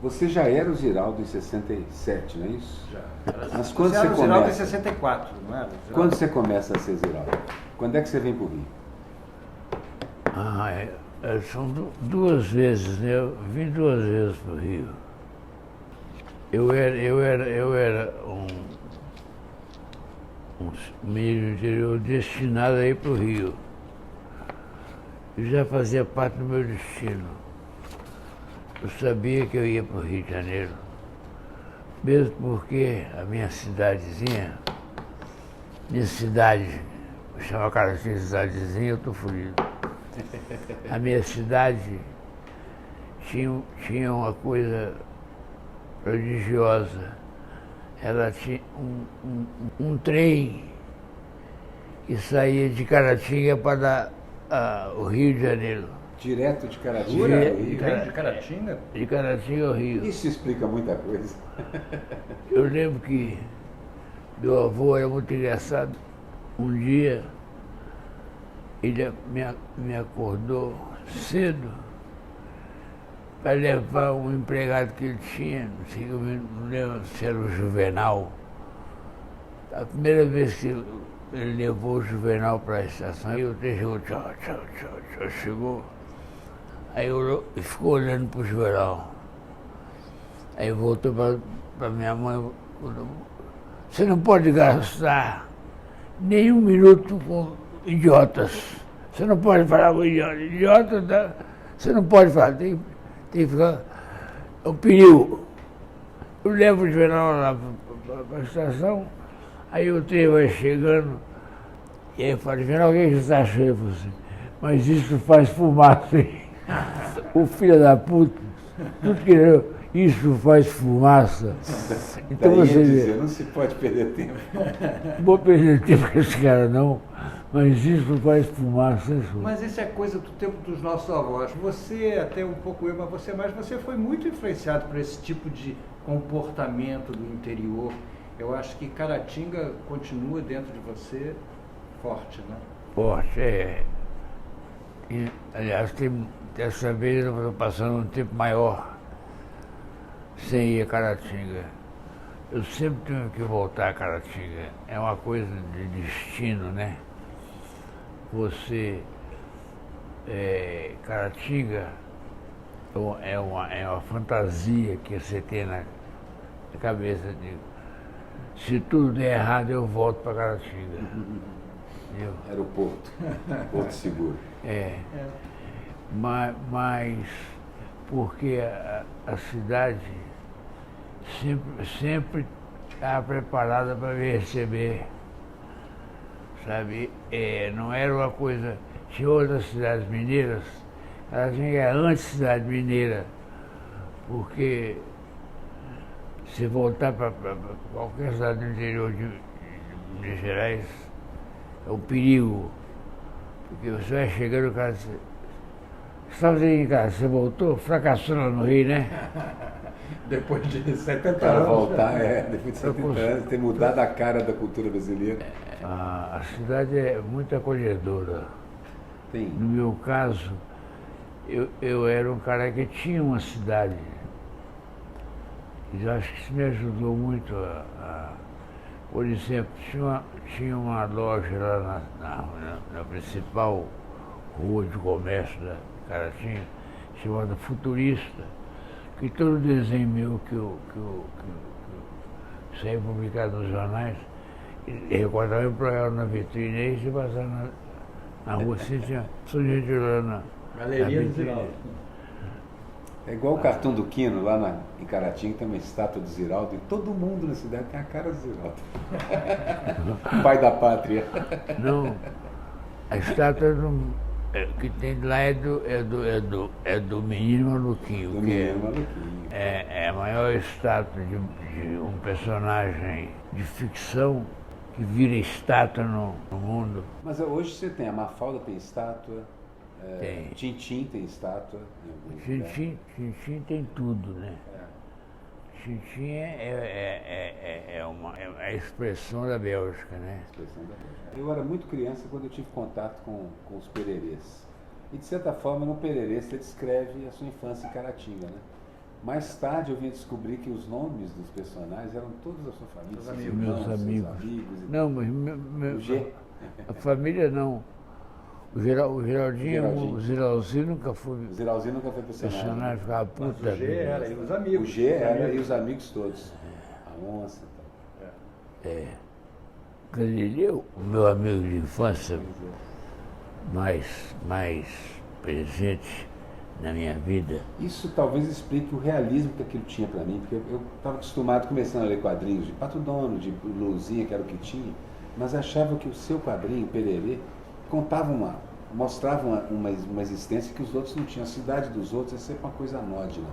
Você já era o Ziraldo em 67, não é isso? Já. Mas quando Você você era o Ziraldo em começa? 64, não era? Quando você começa a ser Ziraldo? Quando é que você vem para o Rio? São duas vezes, né? Eu vim duas vezes para o Rio. Eu era um menino interior destinado a ir para o Rio. Eu já fazia parte do meu destino. Eu sabia que eu ia para o Rio de Janeiro, mesmo porque a minha cidadezinha, chama Caratinga de cidadezinha, eu estou fugido. A minha cidade tinha uma coisa prodigiosa. Ela tinha um trem que saía de Caratinga para o Rio de Janeiro. Direto de Caratinga ao Rio? Trem de Caratinga? De Caratinga ao Rio. Isso explica muita coisa. Eu lembro que meu avô era muito engraçado. Um dia ele me acordou cedo para levar um empregado que ele tinha, não sei, eu não lembro se era o Juvenal. A primeira vez que ele levou o Juvenal para a estação, aí o trem chegou, tchau, chegou. Aí eu ficou olhando para o Juvenal. Aí voltou para minha mãe, você não pode gastar nem um minuto com idiotas. Você não pode falar com idiota, você não pode falar, tem que ficar. É um perigo. Eu levo o Juvenal lá para a estação, aí o trem vai chegando, e aí eu falo, Juvenal, o que você está achando você? Mas isso faz fumaça, hein? O filho da puta, tudo que isso faz fumaça. Então Daí você vê, não se pode perder tempo. não vou perder tempo com esse cara não, mas isso faz fumaça. Mas isso é coisa do tempo dos nossos avós. Você, até um pouco eu, mas você foi muito influenciado por esse tipo de comportamento do interior. Eu acho que Caratinga continua dentro de você forte, né? Forte, é. E, aliás, dessa vez eu estou passando um tempo maior sem ir a Caratinga. Eu sempre tenho que voltar a Caratinga. É uma coisa de destino, né? Caratinga é uma fantasia que você tem na cabeça de se tudo der errado eu volto para Caratinga. Entendeu? Aeroporto, Porto Seguro. Mas porque a cidade sempre estava preparada para me receber, sabe? Não era uma coisa. Tinha outras cidades mineiras, ela tinha antes cidade mineira, porque se voltar para qualquer cidade do interior de Minas Gerais, é um perigo, porque você vai chegando, o cara diz, você estava em casa, você voltou, fracassou lá no Rio, né? Depois de 70 Para anos. voltar, depois de 70 anos, ter mudado a cara da cultura brasileira. A cidade é muito acolhedora. Tem. No meu caso, eu era um cara que tinha uma cidade. E eu acho que isso me ajudou muito por exemplo, tinha uma loja lá na principal rua de comércio da Caratinga, chamada Futurista, que todo desenho meu que saía publicado nos jornais, recordava eu programa na vitrine, aí você passava na rua assim, tinha sujeito lá na Galeria do vitrine. Ziraldo. É igual o cartão do Quino, lá em Caratinga tem uma estátua do Ziraldo e todo mundo na cidade tem a cara do Ziraldo. Pai da pátria. Não, a estátua que tem lá é do Menino Maluquinho. Do que Menino Maluquinho. é a maior estátua de um personagem de ficção que vira estátua no mundo. Mas hoje você tem, a Mafalda tem estátua, Tem. Tintim tem estátua. Tintim tem tudo, né? Tintim é a expressão da Bélgica, né? Eu era muito criança quando eu tive contato com os pererês. E de certa forma no Pererê você descreve a sua infância em Caratinga, né? Mais tarde eu vim descobrir que os nomes dos personagens eram todos da sua família, seus irmãos, meus amigos. seus amigos. Não, mas O G. a família não. O Geraldinho, o Ziralzinho nunca foi. O Ziralzinho nunca foi Personagem ficava Mas puta. o G era, e os amigos. O G era e os amigos todos. A onça e tal. É. Galileu, o meu amigo de infância, mais presente na minha vida. Isso talvez explique o realismo que aquilo tinha para mim, porque eu estava acostumado, começando a ler quadrinhos de Pato Dono, de Luzinha, que era o que tinha, mas achava que o seu quadrinho, Pererê, mostrava uma existência que os outros não tinham. A cidade dos outros é sempre uma coisa anódina.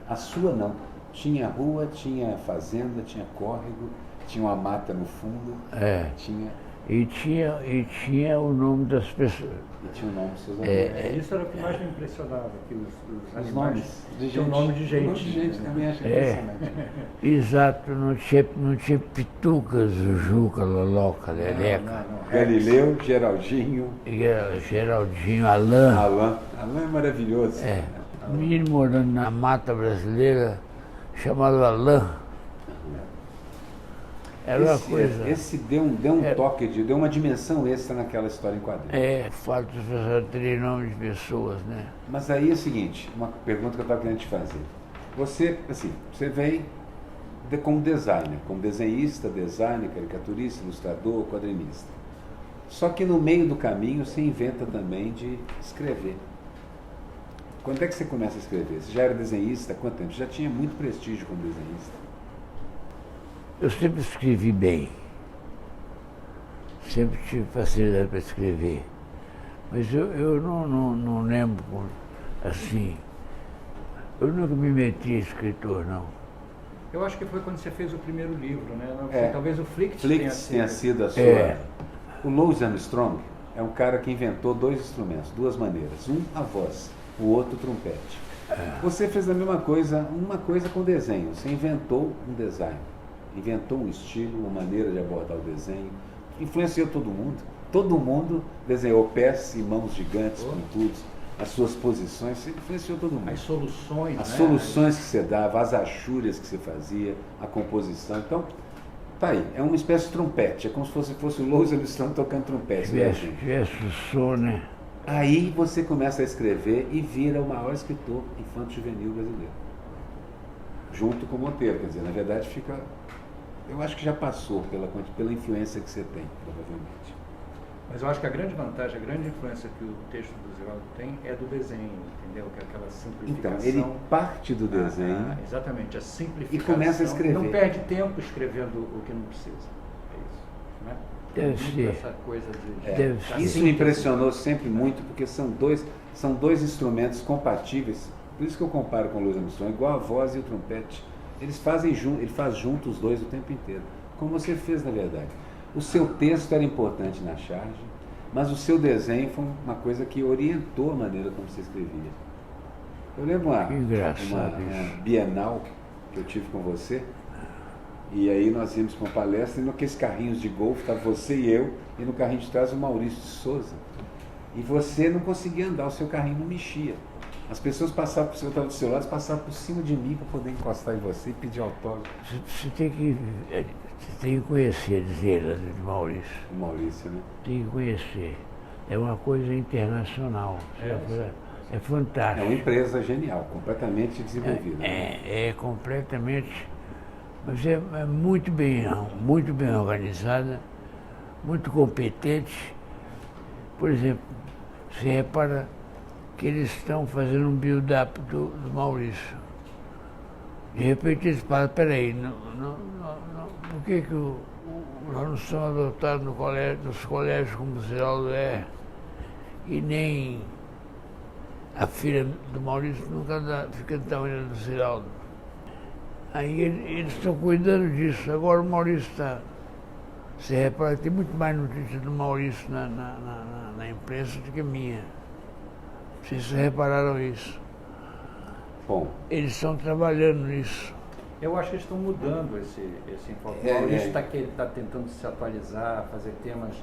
A sua não. Tinha rua, tinha fazenda, tinha córrego, tinha uma mata no fundo. Tinha... E tinha o nome das pessoas. E tinha o nome dos seus amigos. Isso era o que mais me impressionava, que os Os animais nomes de tinham gente. nome de gente. O nome de gente também acho impressionante. Exato, não tinha pitucas, Juca, Loloca, Leleca. Galileu, Geraldinho. Geraldinho, Alain. Alain é maravilhoso. Um menino morando na mata brasileira, chamado Alain. Era uma coisa. Esse deu um toque, deu uma dimensão extra naquela história em quadrinhos. Fato de pessoas terem nome de pessoas, né? Mas aí é o seguinte, uma pergunta que eu estava querendo te fazer. Você vem como designer, como desenhista, designer, caricaturista, ilustrador, quadrinista. Só que no meio do caminho você inventa também de escrever. Quando é que você começa a escrever? Você já era desenhista há quanto tempo? Você já tinha muito prestígio como desenhista. Eu sempre escrevi bem. Sempre tive facilidade para escrever. Mas eu não lembro, assim... Eu nunca me meti em escritor, não. Eu acho que foi quando você fez o primeiro livro, né? Talvez o Flicks tenha sido a sua... O Louis Armstrong é um cara que inventou dois instrumentos, duas maneiras. Um, a voz, o outro, o trompete. Você fez a mesma coisa, uma coisa com desenho. Você inventou um design, inventou um estilo, uma maneira de abordar o desenho. Influenciou todo mundo. Todo mundo desenhou pés e mãos gigantes, pontudos. As suas posições, você influenciou todo mundo. As soluções, As soluções que você dava, as achúrias que você fazia, a composição. Então, tá aí, é uma espécie de trompete, é como se fosse o Louis Armstrong tocando trompete. Tivesse o som, né? Aí você começa a escrever e vira o maior escritor infanto-juvenil brasileiro. Junto com o Monteiro, quer dizer, na verdade fica... Eu acho que já passou pela influência que você tem, provavelmente. Mas eu acho que a grande vantagem, a grande influência que o texto do Ziraldo tem é do desenho, entendeu? Que é aquela simplificação. Então, ele parte do desenho. Exatamente, a simplificação. E começa a escrever. Não perde tempo escrevendo o que não precisa. É isso. Né? Deve ser. Essa coisa Isso me impressionou sempre muito, porque são dois instrumentos compatíveis. Por isso que eu comparo com o Louis Armstrong, igual a voz e o trompete. Ele faz junto os dois o tempo inteiro. Como você fez, na verdade. O seu texto era importante na charge, mas o seu desenho foi uma coisa que orientou a maneira como você escrevia. Eu lembro uma Bienal que eu tive com você, e aí nós íamos para uma palestra, e naqueles carrinhos de golfe, estava você e eu, e no carrinho de trás o Maurício de Souza. E você não conseguia andar, o seu carrinho não mexia. As pessoas passavam por cima do seu lado, passavam por cima de mim para poder encostar em você e pedir autógrafo. Você tem que conhecer, dizer ela de Maurício. O Maurício, né? Tem que conhecer. É uma coisa internacional. É fantástico. É uma empresa genial, completamente desenvolvida. É completamente. Mas é muito bem organizada, muito competente. Por exemplo, você repara que eles estão fazendo um build-up do Maurício. De repente eles falam, peraí, por que nós não somos adotados nos colégios como o Ziraldo é, e nem a filha do Maurício nunca fica do tamanho do Ziraldo? Aí eles estão cuidando disso. Agora o Maurício está... Você repara que tem muito mais notícia do Maurício na imprensa do que minha. Vocês repararam isso? Bom. Eles estão trabalhando nisso. Eu acho que eles estão mudando esse enfoque. O Maurício está tentando se atualizar, fazer temas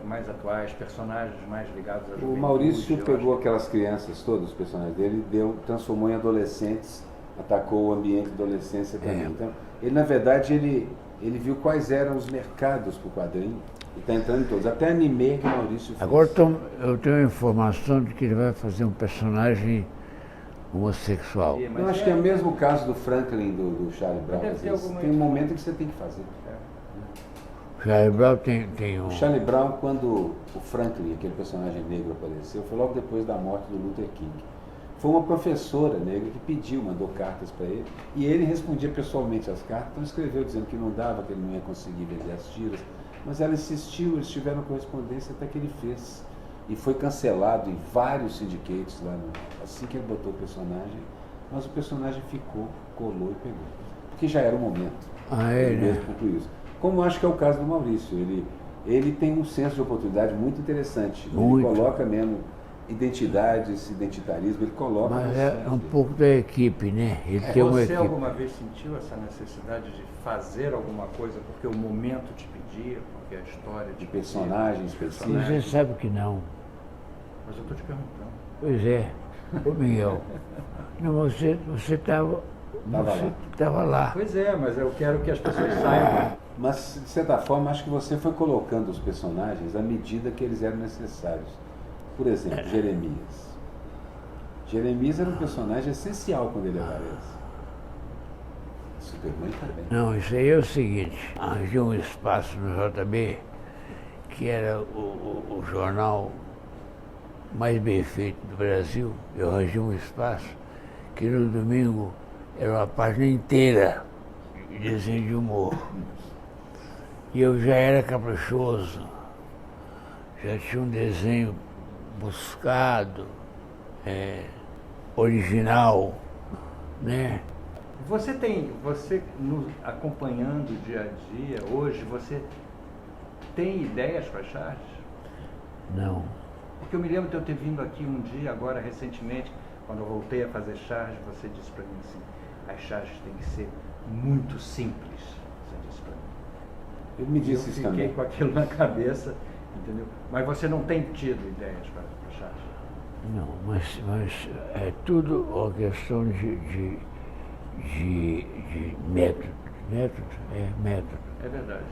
mais atuais, personagens mais ligados à juventude. O Maurício pegou aquelas crianças todas, os personagens dele, transformou em adolescentes atacou o ambiente da adolescência também. Então, ele, na verdade, ele viu quais eram os mercados para o quadrinho e está entrando em todos. Até anime que o Maurício fez. Agora eu tenho a informação de que ele vai fazer um personagem homossexual. Eu acho que é o mesmo caso do Franklin, do Charlie Brown. Tem um momento que você tem que fazer. O Charlie Brown tem um... O Charlie Brown, quando o Franklin, aquele personagem negro, apareceu, foi logo depois da morte do Luther King. Foi uma professora negra que pediu, mandou cartas para ele, e ele respondia pessoalmente às cartas, então escreveu dizendo que não dava, que ele não ia conseguir vender as tiras, mas ela insistiu, eles tiveram correspondência até que ele fez. E foi cancelado em vários syndicates lá, assim que ele botou o personagem, mas o personagem ficou, colou e pegou. Porque já era o momento. Ele mesmo concluiu isso. Como acho que é o caso do Maurício, ele tem um senso de oportunidade muito interessante. Muito. Ele coloca mesmo identidades, identitarismo, ele coloca... Mas é um pouco da equipe, né? Ele tem uma Você equipe. alguma vez sentiu essa necessidade de fazer alguma coisa porque o momento te pedia, porque a história te de personagens específicos? Você sabe que não. Mas eu estou te perguntando. Pois é. Ô Miguel, não, você estava lá. Pois é, mas eu quero que as pessoas saibam. Mas, de certa forma, acho que você foi colocando os personagens à medida que eles eram necessários. Por exemplo, Jeremias. Jeremias era um personagem essencial quando ele aparece. Superman também. Não, isso aí é o seguinte, arranjei um espaço no JB, que era o jornal mais bem feito do Brasil. Eu arranjei um espaço que no domingo era uma página inteira de desenho de humor. E eu já era caprichoso, já tinha um desenho buscado, original, né? Você acompanhando o dia a dia, hoje, você tem ideias para charges? Não. Porque eu me lembro de eu ter vindo aqui um dia, agora recentemente, quando eu voltei a fazer charges, você disse para mim assim, as charges têm que ser muito simples, você disse para mim. Eu me disse isso também. Eu fiquei com aquilo na cabeça, entendeu? Mas você não tem tido ideias para charges? Não, mas é tudo uma questão de método. Método. É verdade.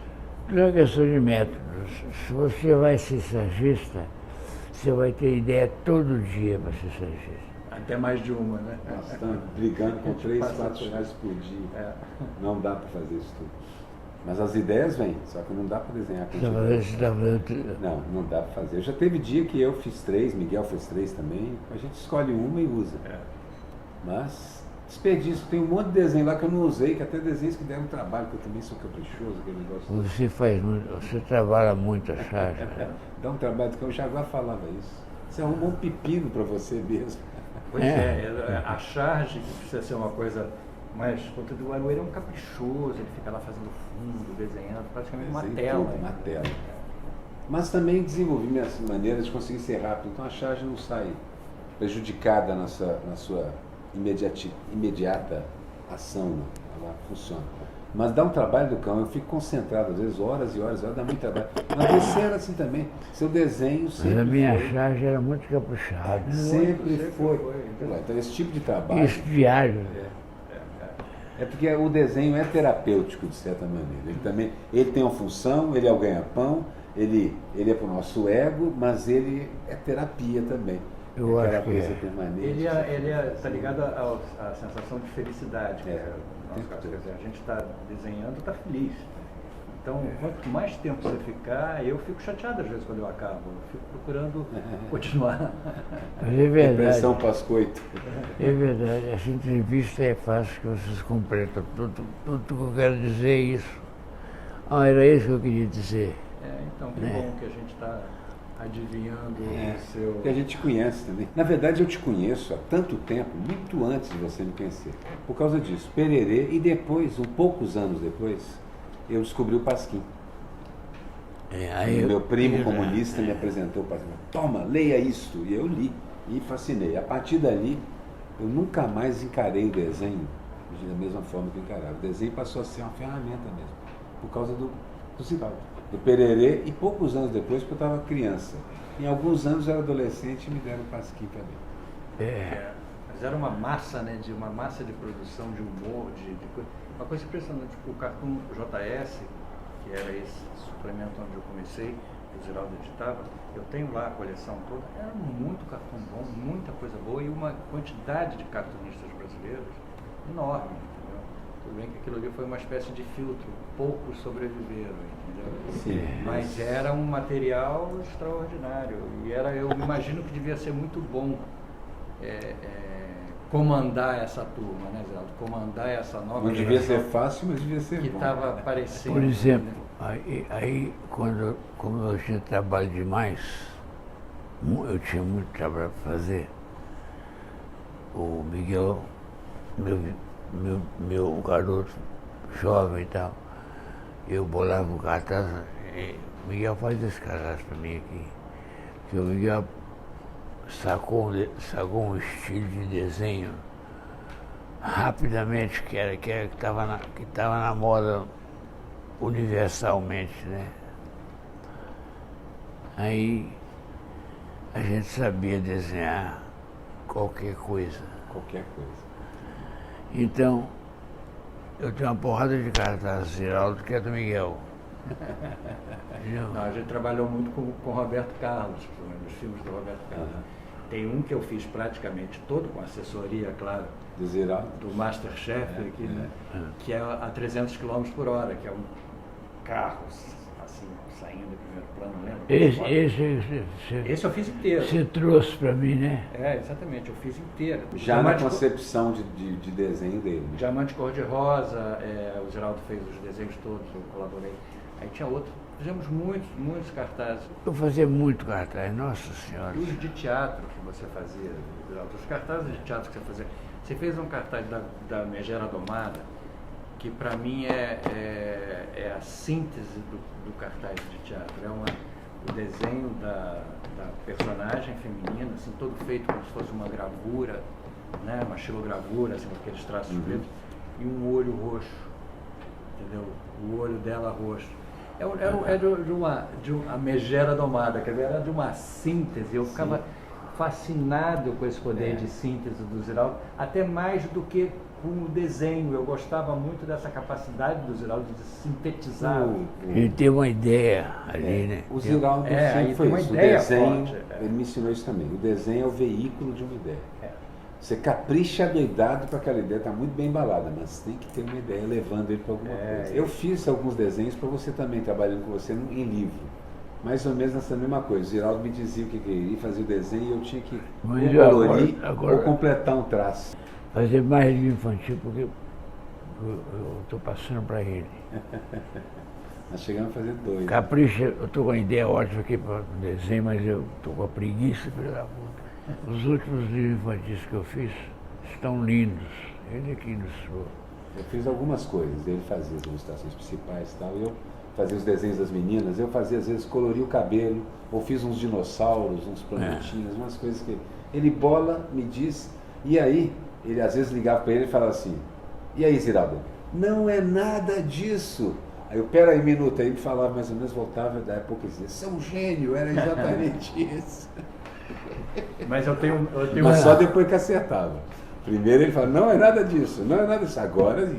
Tudo é uma questão de método. Se você vai ser sagista, você vai ter ideia todo dia para ser sagista. Até mais de uma, né? Nós estamos brigando com 3, 4 reais por dia. Não dá para fazer isso tudo. Mas as ideias vêm, só que não dá para desenhar com Não dá para fazer. Já teve dia que eu fiz 3, Miguel fez 3 também, a gente escolhe uma e usa. Mas desperdício, tem um monte de desenho lá que eu não usei, que até desenhos que deram trabalho, que eu também sou caprichoso, aquele negócio. Você trabalha muito a charge. Dá um trabalho, porque o Jaguar falava isso. Você arrumou um pepino para você mesmo. Pois a charge que precisa ser uma coisa mais... O Aroeira é um caprichoso, ele fica lá fazendo fundo, desenhando, praticamente uma tela. Uma tela. Mas também desenvolvi minhas maneiras de conseguir ser rápido, então a charge não sai prejudicada na sua imediata ação, não. Ela funciona. Mas dá um trabalho do cão, eu fico concentrado, às vezes horas e horas, dá muito trabalho. Mas você era assim também, seu desenho sempre. Mas a minha charge era muito caprichada. Sempre foi. Então esse tipo de trabalho. Isso diário. É porque o desenho é terapêutico, de certa maneira. Ele tem uma função, ele é o ganha-pão, ele é para o nosso ego, mas ele é terapia também. Eu acho que coisa permanente. Ele está ligado à sensação de felicidade. Nosso caso, quer dizer, a gente está desenhando, está feliz. Então, quanto mais tempo você ficar, eu fico chateado às vezes quando eu acabo. Eu fico procurando continuar. Mas é verdade. Depressão pós-coito. É verdade. Essa entrevista é fácil que vocês completam tudo que eu quero dizer é isso. Era isso que eu queria dizer. Então, que bom que a gente está adivinhando o seu... Que a gente conhece também. Na verdade, eu te conheço há tanto tempo, muito antes de você me conhecer. Por causa disso, Pererê, e depois, poucos anos depois, eu descobri o Pasquim. Meu primo comunista me apresentou o Pasquim. Toma, leia isto. E eu li e fascinei. A partir dali, eu nunca mais encarei o desenho da mesma forma que eu encarava. O desenho passou a ser uma ferramenta mesmo, por causa do Pererê, e poucos anos depois, porque eu estava criança. Em alguns anos eu era adolescente e me deram o Pasquim também. Fizeram uma massa, né, uma massa de produção, de humor, uma coisa impressionante. O Cartoon JS, que era esse suplemento onde eu comecei, o Ziraldo editava, eu tenho lá a coleção toda, era muito cartoon bom, muita coisa boa e uma quantidade de cartunistas brasileiros enorme, entendeu? Tudo bem que aquilo ali foi uma espécie de filtro, poucos sobreviveram, entendeu? Sim. Mas era um material extraordinário e eu imagino que devia ser muito bom comandar essa turma, né, Ziraldo? Comandar essa nova Não devia ser fácil, mas devia ser que bom. estava aparecendo. Por exemplo, aí como eu tinha trabalho demais, eu tinha muito trabalho para fazer, o Miguel, meu garoto jovem e tal, eu bolava um cartaz, o Miguel faz esse cartaz para mim aqui, que o Miguel sacou um estilo de desenho rapidamente que estava na moda universalmente, né? Aí a gente sabia desenhar qualquer coisa. Qualquer coisa. Então, eu tenho uma porrada de cartazes, Ziraldo, que é do Miguel. Não, a gente trabalhou muito com o Roberto Carlos, nos filmes do Roberto Carlos. Tem um que eu fiz praticamente todo, com assessoria, claro, Do Ziraldo. do Masterchef, aqui, né? Que é a 300 km por hora, que é um carro assim, saindo do primeiro plano, lembra? Esse eu fiz inteiro. Você trouxe para mim, né? Exatamente, eu fiz inteiro. Já na concepção de desenho dele. Diamante Cor-de-Rosa, o Ziraldo fez os desenhos todos, eu colaborei. Aí tinha outro. Fizemos muitos cartazes. Eu fazia muito cartaz, nossa senhora. E os de teatro que você fazia, Ziraldo, os cartazes de teatro que você fazia. Você fez um cartaz da Megera Domada, que para mim é a síntese do cartaz de teatro. É o desenho da personagem feminina, assim, todo feito como se fosse uma gravura, né? Uma xilogravura, assim, com aqueles traços pretos, e um olho roxo, entendeu? O olho dela roxo. De uma Megera Domada, quer dizer, era de uma síntese. Eu ficava fascinado com esse poder de síntese do Ziraldo, até mais do que com o desenho. Eu gostava muito dessa capacidade do Ziraldo de sintetizar. Ele tem uma ideia ali, né? O Ziraldo sempre foi uma isso. O ideia desenho, forte, ele me ensinou isso também. O desenho é o veículo de uma ideia. Você capricha doidado para aquela ideia, está muito bem embalada, mas tem que ter uma ideia levando ele para alguma coisa. Eu fiz alguns desenhos para você também, trabalhando com você em livro. Mais ou menos nessa mesma coisa. O Ziraldo me dizia o que queria, fazia o desenho e eu tinha que colorir ou completar um traço. Fazer mais livro infantil, porque eu estou passando para ele. Nós chegamos a fazer 2. Capricha, eu estou com uma ideia ótima aqui para o desenho, mas eu estou com a preguiça, filho da puta. Os últimos livros infantis que eu fiz estão lindos. Ele que ilustrou. Eu fiz algumas coisas, ele fazia as ilustrações principais e tal, e eu fazia os desenhos das meninas, eu fazia às vezes colorir o cabelo, ou fiz uns dinossauros, uns planetinhos, umas coisas que ele bola, me diz, e aí ele às vezes ligava para ele e falava assim, e aí Ziraldo, não é nada disso. Aí eu, pera aí um minuto, aí ele falava mais ou menos, voltava da época e dizia, você é um gênio, era exatamente isso. Mas eu tenho Mas só depois que acertava. Primeiro ele fala, não é nada disso, não é nada disso. Agora é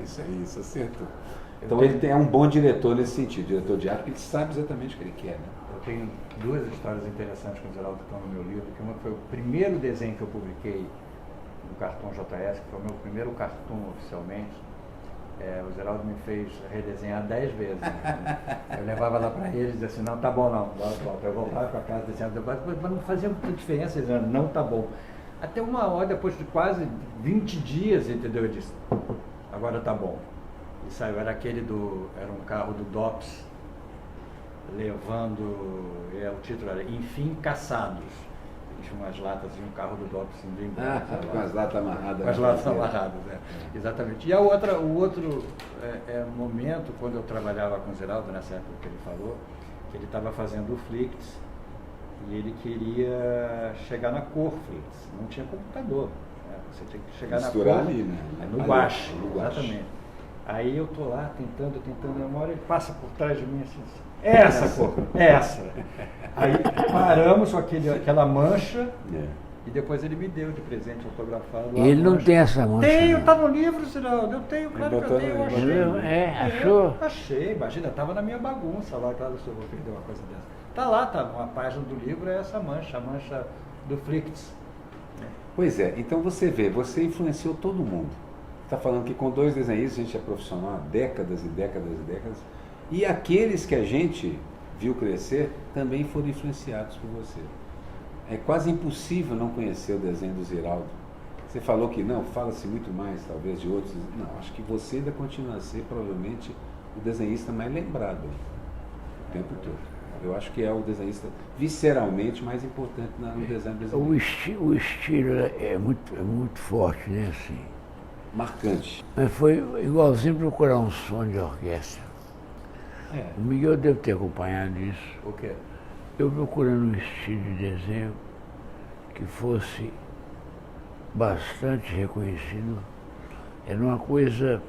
isso, acertou. Então ele é um bom diretor nesse sentido, diretor de arte, porque ele sabe exatamente o que ele quer, né? Eu tenho 2 histórias interessantes com o Ziraldo que estão no meu livro, que uma foi o primeiro desenho que eu publiquei do Cartoon JS, que foi o meu primeiro cartoon oficialmente. O Ziraldo me fez redesenhar 10 vezes. Né? Eu levava lá para ele e dizia assim, não, tá bom não. Eu voltava para casa desenhando, mas não fazia muita diferença, ele dizia, não tá bom. Até uma hora, depois de quase 20 dias, entendeu? Eu disse, agora tá bom. E saiu, era um carro do DOPS, levando, o título era Enfim Caçados. Tinha umas latas e um carro do DOPS indo embora. Com as latas amarradas. Com as latas amarradas, exatamente. E o outro momento, quando eu trabalhava com o Ziraldo, nessa época que ele falou, que ele estava fazendo o Flix, e ele queria chegar na cor Flix. Não tinha computador. Né? Você tinha que chegar misturar na cor. Ali, né? No guache, exatamente. Aí eu tô lá tentando, uma hora ele passa por trás de mim assim, essa cor, essa. Aí paramos com aquela mancha, E depois ele me deu de presente autografado. E ele não tem essa mancha. Tenho, não. tá no livro, Ziraldo. Eu tenho, claro que eu tenho. Eu achei. Achou? Achei, imagina, tava na minha bagunça lá, claro, se eu vou perder uma coisa dessa. Tá lá, tá, uma página do livro é essa mancha, a mancha do Flicts. Pois é, então você vê, você influenciou todo mundo. Está falando que com 2 desenhistas a gente é profissional há décadas e décadas e décadas. E aqueles que a gente viu crescer também foram influenciados por você. É quase impossível não conhecer o desenho do Ziraldo. Você falou que não, fala-se muito mais, talvez, de outros. Não, acho que você ainda continua a ser, provavelmente, o desenhista mais lembrado o tempo todo. Eu acho que é o desenhista visceralmente mais importante no desenho brasileiro. O estilo é muito forte, né? Assim. Marcante. Mas foi igualzinho procurar um som de orquestra. O Miguel deve ter acompanhado isso. O quê? Eu procurando um estilo de desenho que fosse bastante reconhecido. Era uma coisa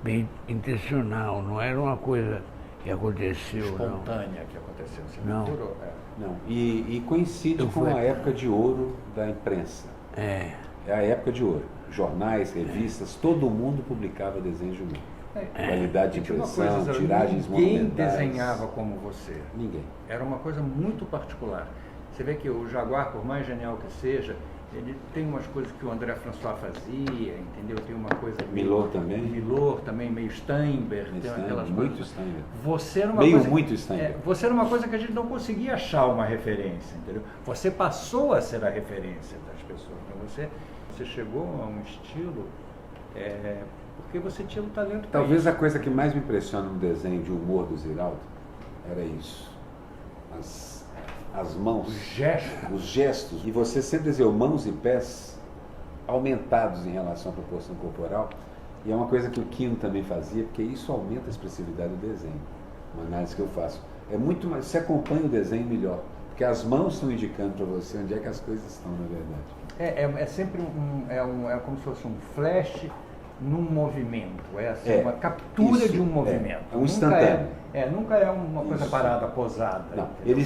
bem intencional, não era uma coisa que aconteceu. Espontânea que aconteceu. Você Não. misturou, Não. E coincide com a época de ouro da imprensa. É a época de ouro. Jornais, revistas, todo mundo publicava desenhos de humor. Qualidade de impressão, tiragens ninguém monumentais. desenhava como você. Ninguém. Era uma coisa muito particular. Você vê que o Jaguar, por mais genial que seja, ele tem umas coisas que o André François fazia, entendeu? Tem uma coisa... Milor também. Milor também, meio Steinberg. Tem aquelas muito coisas. Steinberg. Você era uma meio coisa, muito Steinberg. Você era uma coisa que a gente não conseguia achar uma referência, entendeu? Você passou a ser a referência das pessoas. Então você chegou a um estilo... porque você tinha um talento. Talvez a coisa que mais me impressiona no desenho de humor do Ziraldo era isso. As mãos. Os gestos. E você sempre desenhou mãos e pés aumentados em relação à proporção corporal. E é uma coisa que o Quino também fazia, porque isso aumenta a expressividade do desenho. Uma análise que eu faço. É muito mais. Você acompanha o desenho melhor. Porque as mãos estão indicando para você onde é que as coisas estão, na verdade. É sempre é como se fosse um flash num movimento, uma captura de um movimento. É um instantâneo. Nunca é uma coisa parada, posada. Não, ele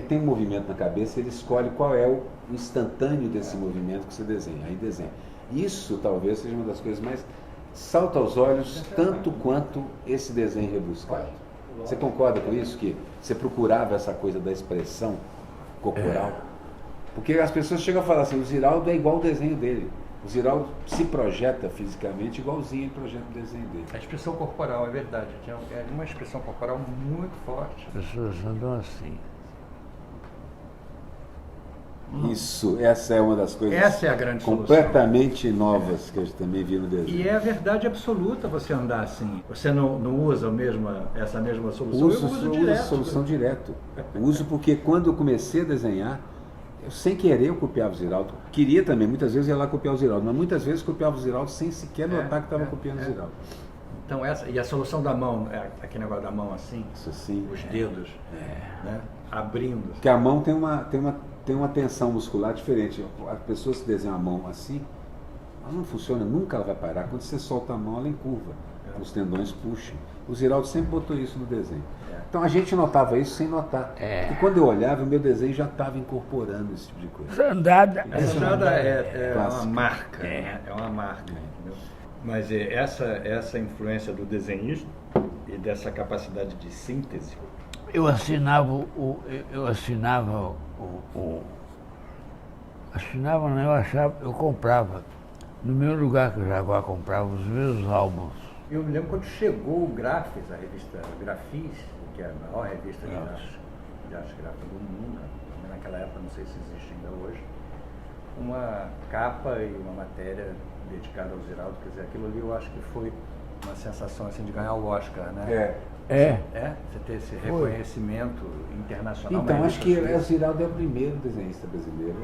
tem um movimento na cabeça, ele escolhe qual é o instantâneo desse movimento que você desenha, aí desenha. Isso talvez seja uma das coisas mais salta aos olhos, tanto quanto esse desenho rebuscado. Você concorda com isso, que você procurava essa coisa da expressão corporal? Porque as pessoas chegam a falar assim, o Ziraldo é igual ao desenho dele. O Ziraldo se projeta fisicamente igualzinho ele projeta o desenho dele. A expressão corporal, é verdade. É uma expressão corporal muito forte. As pessoas andam assim. Isso, essa é uma das coisas essa é a grande completamente novas que eu também vi no desenho. E é a verdade absoluta você andar assim. Você não usa essa mesma solução? Eu uso direto. Solução direto. Uso porque quando eu comecei a desenhar, sem querer eu copiava o Ziraldo. Queria também, muitas vezes ia lá copiar o Ziraldo, mas muitas vezes copiava o Ziraldo sem sequer notar que estava copiando o Ziraldo. Então e a solução da mão, aquele negócio da mão assim, isso sim, os dedos, né, abrindo. Porque a mão tem uma tensão muscular diferente. A pessoa se desenha a mão assim, ela não funciona, nunca ela vai parar. Quando você solta a mão, ela encurva, os tendões puxam. O Ziraldo sempre botou isso no desenho. Então a gente notava isso sem notar. E quando eu olhava, o meu desenho já estava incorporando esse tipo de coisa. Essa andada é uma marca. É uma marca. Entendeu? Mas essa influência do desenhista e dessa capacidade de síntese. Eu assinava eu comprava. No meu lugar que o Jaguar comprava os meus álbuns. Eu me lembro quando chegou o Grafis, a revista Grafis, que é a maior revista de arte gráfica do mundo, naquela época, não sei se existe ainda hoje, uma capa e uma matéria dedicada ao Ziraldo, quer dizer, aquilo ali eu acho que foi uma sensação assim de ganhar o Oscar, né? Você ter esse reconhecimento internacional. Então, acho que o Ziraldo é o primeiro desenhista brasileiro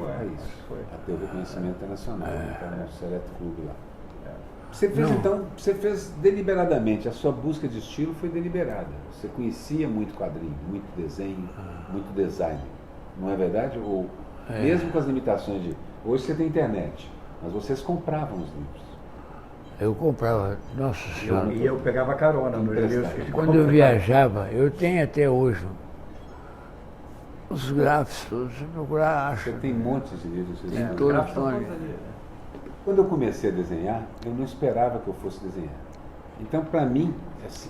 a ter o reconhecimento internacional, está no Seleto Clube lá. Você fez deliberadamente, a sua busca de estilo foi deliberada. Você conhecia muito quadrinho, muito desenho, muito design. Não é verdade? Ou mesmo com as limitações de... Hoje você tem internet, mas vocês compravam os livros. Eu comprava, nossa senhora. E eu pegava carona nos livros. Quando eu viajava, eu tenho até hoje Os gráficos todos, se procurar, acha. Você tem montes de livros. Você tem todos Gráficos estão ali. todos ali, né? Quando eu comecei a desenhar, eu não esperava que eu fosse desenhar. Então, para mim,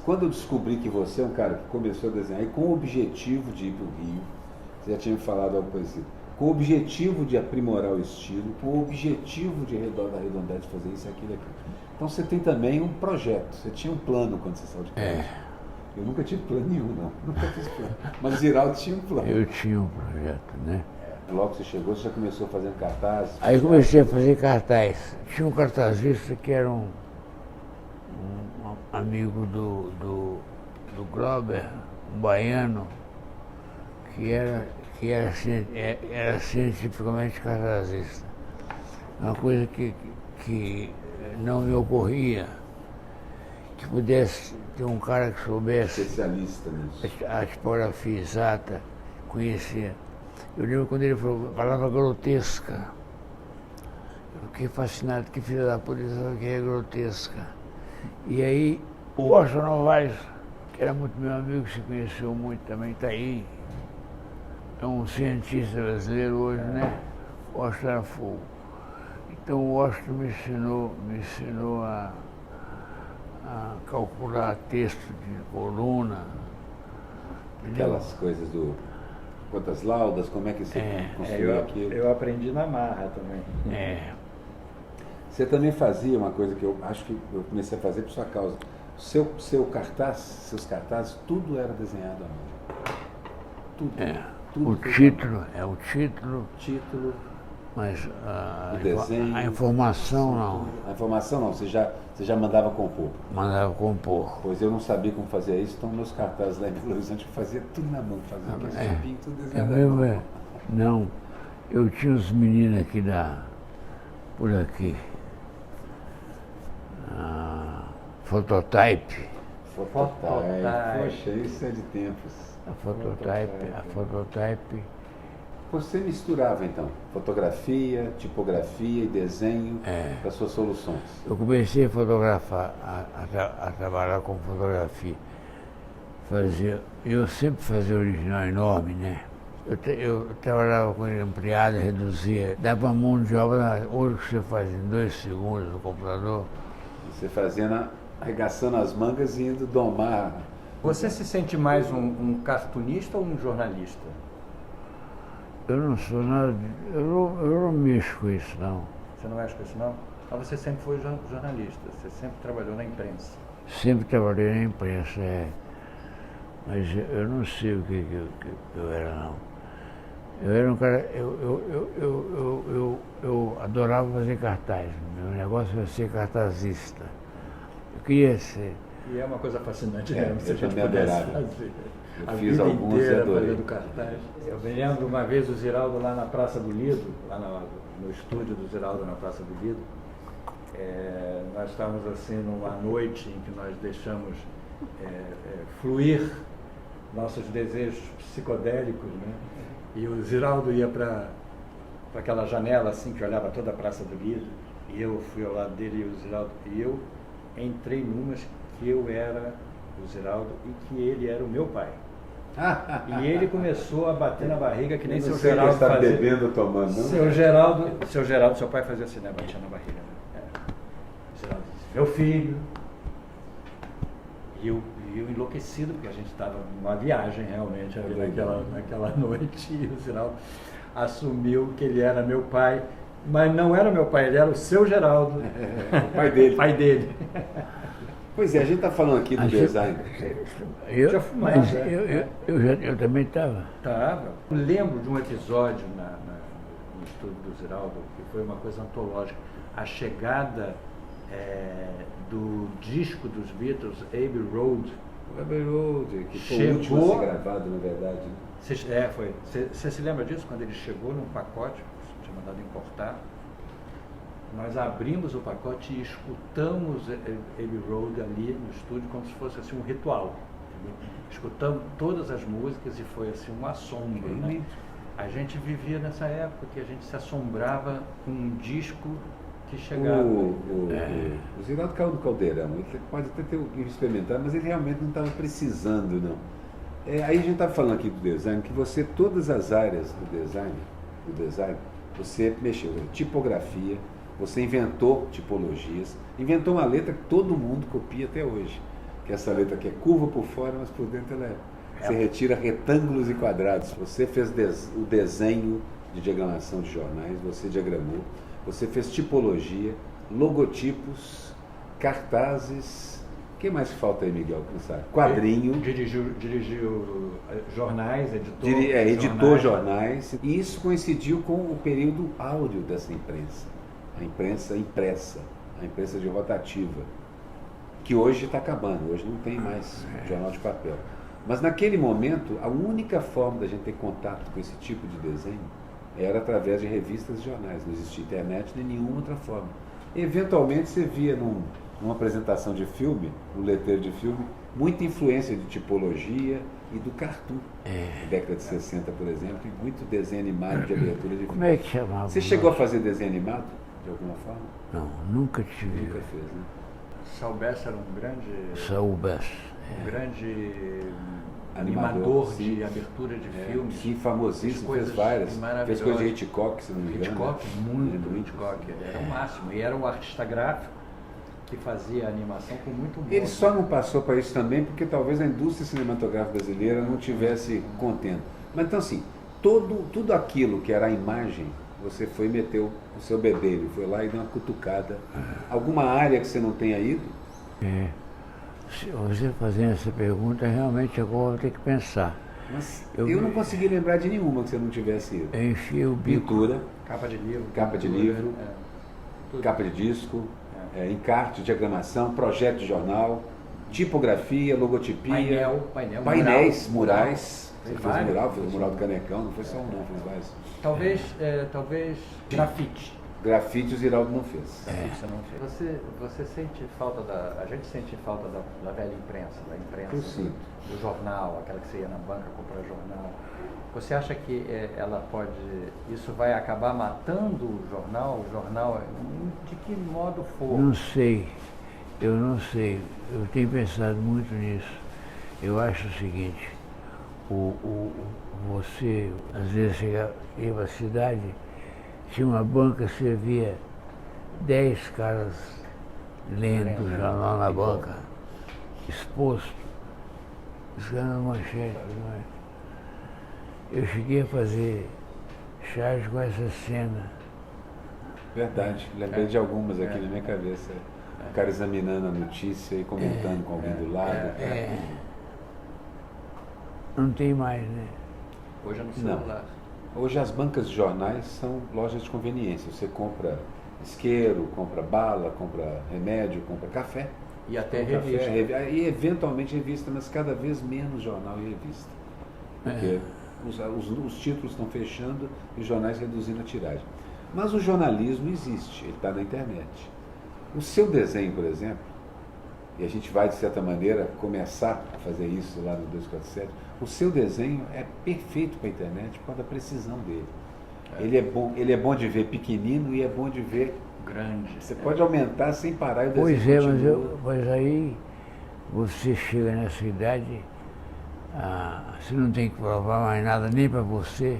quando eu descobri que você é um cara que começou a desenhar e com o objetivo de ir para o Rio, você já tinha me falado algo parecido, com o objetivo de aprimorar o estilo, com o objetivo de arredondar, de fazer isso, aquilo, aquilo. Então, você tem também um projeto, você tinha um plano quando você saiu de casa. Eu nunca tive plano nenhum, não. Nunca fiz plano. Mas o Ziraldo tinha um plano. Eu tinha um projeto, né? Logo que você chegou, você já começou fazendo cartazes. Aí comecei a fazer cartaz. Tinha um cartazista que era um amigo do Glauber, um baiano, que era cientificamente cartazista. Uma coisa que não me ocorria, que pudesse ter um cara que soubesse Especialista nisso. a tipografia exata, conhecia. Eu lembro quando ele falou a palavra grotesca. Eu fiquei fascinado, que filha da puta, que é grotesca. E aí, o Washington Novaes, que era muito meu amigo, se conheceu muito também, está aí. É um cientista brasileiro hoje, né? O Washington era fogo. Então o Washington me ensinou a calcular texto de coluna. Aquelas coisas quantas laudas, como é que você construiu aquilo. Eu aprendi na marra também. Você também fazia uma coisa que eu acho que eu comecei a fazer por sua causa. Seus cartazes, tudo era desenhado à mão. Tudo. Tudo O título, título, mas o desenho, a informação não. A informação não, você já mandava compor. Mandava compor. Pois eu não sabia como fazer isso, então meus cartazes lá em Belo Horizonte eu fazia tudo na mão, fazia aquele chapinho, tudo desenhado à mão. Não, eu tinha uns meninos aqui por aqui. Fototype. Poxa, isso é de tempos. A Fototype. Você misturava então fotografia, tipografia e desenho para suas soluções. Eu comecei a fotografar, a trabalhar com fotografia. Eu sempre fazia original enorme, né? Eu trabalhava com ele ampliado, reduzia, dava mão de obra, hoje que você faz em 2 segundos no computador. Você fazia arregaçando as mangas e indo domar. Você se sente mais um cartunista ou um jornalista? Eu não sou nada, eu não mexo com isso, não. Você não mexe com isso, não? Mas você sempre foi jornalista, você sempre trabalhou na imprensa. Sempre trabalhei na imprensa, mas eu não sei o que eu era, não. Eu era um cara, eu adorava fazer cartaz, meu negócio era ser cartazista. Eu queria ser. E é uma coisa fascinante, né? Se a gente também pudesse adorava. fazer. Eu fiz alguns e inteira adorei. fazendo cartaz. Eu me lembro uma vez o Ziraldo lá na Praça do Lido, lá no estúdio do Ziraldo na Praça do Lido. Nós estávamos assim numa noite em que nós deixamos fluir nossos desejos psicodélicos, né? E o Ziraldo ia para aquela janela assim que olhava toda a Praça do Lido, e eu fui ao lado dele e o Ziraldo, e eu entrei numas que eu era o Ziraldo e que ele era o meu pai. E ele começou a bater na barriga que nem seu Geraldo estava fazia. bebendo ou tomando, não? Seu Geraldo, seu pai fazia assim, né? Batia na barriga. Né? O Geraldo disse, meu filho. E eu enlouquecido, porque a gente estava numa viagem realmente ali naquela noite, e o Geraldo assumiu que ele era meu pai, mas não era meu pai, ele era o seu Geraldo. O pai dele. Pai dele. Pois é, a gente está falando aqui do design. Já fumava, Mas eu também estava. Estava. Lembro de um episódio no estúdio do Ziraldo, que foi uma coisa antológica. A chegada do disco dos Beatles, Abbey Road. O Abbey Road, que foi Chegou- o último a ser gravado, na verdade. Né? Foi. Você se lembra disso? Quando ele chegou num pacote, que tinha mandado importar, nós abrimos o pacote e escutamos Abbey Road ali no estúdio como se fosse assim, um ritual. Entendeu? Escutamos todas as músicas e foi assim um assombro. Né? A gente vivia nessa época que a gente se assombrava com um disco que chegava. O Ziraldo caiu do caldeirão. Ele pode até ter experimentado, mas ele realmente não estava precisando, não. Aí a gente está falando aqui do design, que você, todas as áreas do design, você mexeu em tipografia, você inventou tipologias, inventou uma letra que todo mundo copia até hoje, que é essa letra que é curva por fora, mas por dentro ela você retira retângulos e quadrados. Você fez o desenho de diagramação de jornais, você diagramou, você fez tipologia, logotipos, cartazes. O que mais falta aí, Miguel? Quadrinho. Dirigiu jornais, editou jornais. E isso coincidiu com o período áureo dessa imprensa. A imprensa impressa, a imprensa de rotativa, que hoje está acabando, hoje não tem mais jornal de papel. Mas naquele momento, a única forma da gente ter contato com esse tipo de desenho era através de revistas e jornais. Não existia internet nem nenhuma outra forma. Eventualmente você via numa apresentação de filme, no letreiro de filme, muita influência de tipologia e do cartoon. Na década de 60, por exemplo, e muito desenho animado de abertura de filme. Como é que chamava? Você chegou a fazer desenho animado, de alguma forma? Não, nunca tive. Nunca fez, né? Saul Bass era um grande... Saul Bass. Um grande animador de abertura de filmes. Sim, famosíssimo, fez várias. Fez coisa de Hitchcock, se não me engano. Hitchcock, muito Hitchcock. Era o máximo. E era um artista gráfico que fazia animação com muito humor. Ele só não passou para isso também porque talvez a indústria cinematográfica brasileira não tivesse contendo. Mas então assim, tudo aquilo que era a imagem, você foi e meteu o seu bedelho, foi lá e deu uma cutucada. Alguma área que você não tenha ido? Se você fazendo essa pergunta, realmente agora eu vou ter que pensar. Mas eu não consegui lembrar de nenhuma que você não tivesse ido. Eu enfiei o bico. Pintura, capa de livro, capa de disco, encarte, diagramação, projeto de jornal, tipografia, logotipia, painéis, murais. Você fez mural, fez o mural do Canecão, não foi só um, não, fez vários. Talvez grafite. Grafite o Ziraldo não fez. Você não fez. Você sente falta a gente sente falta da velha imprensa, do jornal, aquela que você ia na banca comprar jornal. Você acha que isso vai acabar matando o jornal, de que modo for? Não sei, eu não sei. Eu tenho pensado muito nisso. Eu acho o seguinte, você às vezes chega para a cidade, tinha uma banca, você via 10 caras lendo o jornal na banca, exposto, escrevendo manchete. Eu cheguei a fazer charge com essa cena. Verdade, lembrei de algumas aqui na minha cabeça. O cara examinando a notícia e comentando com alguém do lado. Não tem mais, né? Hoje é no celular. Hoje as bancas de jornais são lojas de conveniência. Você compra isqueiro, compra bala, compra remédio, compra café. E até revista. E eventualmente revista, mas cada vez menos jornal e revista. Porque os títulos estão fechando e os jornais reduzindo a tiragem. Mas o jornalismo existe, ele está na internet. O seu desenho, por exemplo, e a gente vai, de certa maneira, começar a fazer isso lá no 247, o seu desenho é perfeito para a internet por causa da precisão dele. Ele é bom de ver pequenino e é bom de ver grande. Você pode aumentar sem parar e o desenho mas aí você chega nessa idade, você não tem que provar mais nada nem para você,